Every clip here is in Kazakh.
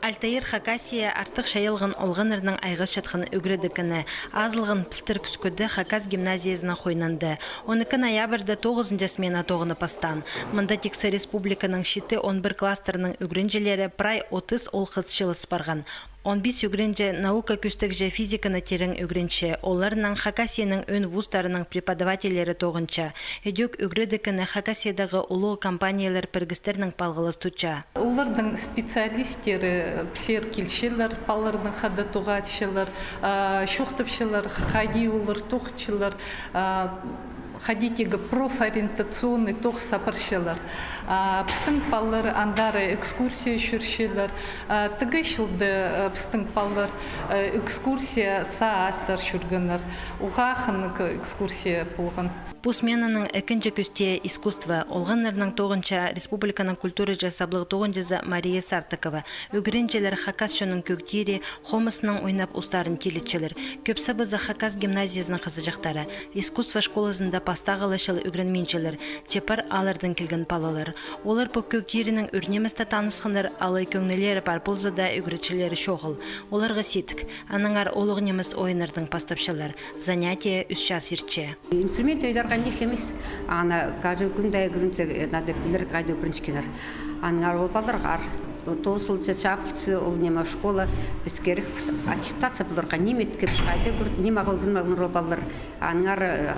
Альтаир Хакасия артық шайылғын олғанырның айғыз шатқын үгірідікіні азылғын пілтір күскөді Хакас гимназиясына қойнанды. 12 ноябрда 9 смена тоғыны пастан. Мұнда тексе республиканың шеті 11 кластерінің үгірінжелері прай 30 олқыз шылыс барған. 15 үгірінже наука күстік же физиканы терің үгірінше, оларының Хакасияның өн вуздарының преподавателері тоғынша. Едек үгірідікіні Хакасиядағы ұлы компаниялар піргістерінің палғылыз тұтша. Олардың специалистері псер келшелер, палардың қады тұғатшылар, шоқтыпшылар, хади олар тоқчылар, ходитегі профориентационный тоқ сапыршылар. Пістің паллар андары экскурсия жүршелер. Тігі шылды пістің паллар экскурсия саасыр жүргінер. Уғақынық экскурсия болған. Бұл сменаның әкінжі күсте искусство олғанларының тоғынша республиканың культуры жасаблығы тоғынжызы Мария Сартыкова. Үгірінжелер Хакасшының көктері хомысының ойнап ұстарын телетчілер. Көпсі бізі Хакас гимназиясының қызы жақтары. Искусство школасында пастағылышылы үгірінменшілер. Чепар алырдың келген палалар. Олар бұл көктерінің үрнемісті танысқындар алы көңнелері бар болзада үгірітшілері шоғыл. Оларға сетік. Аныңар олығынеміз ойынардың пастапшылар. Занятия 3 час ерче. Инструмент өйдарға не хемес. Ана каждый күндай күрінсе надо білер қайды өкіріншкенер. Аныңар ол балырғар. Тоғысылцы, чапылцы, ол нема школа. Біз керек аттестация бұларға немет кеп шқайды көрді. Нема ғылғын ол балыр. Аныңар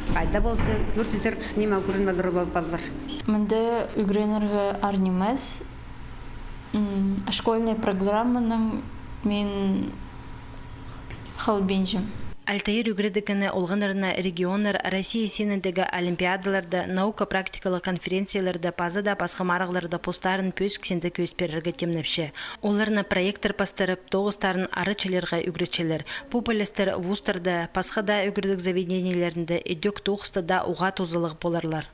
қайда болсы көрдізер біз нема көрін ол балыр. Менде үгренерге арнемес. Школьная программаның мен халбенжім. Альтаир үгірідікіні олғанырына регионар Россия сеніндегі олимпиадаларда, наука-практикалық конференцияларда, пазада, пасқамарығларда постарын пөз кісенді көзперерге темнепші. Оларына проектор пастырып, тоғыстарын арычыларға үгірітшілер. Пупалестер вустарда, пасқада үгірдік заведенияларында, едек тоғыстада уға тозылық боларлар.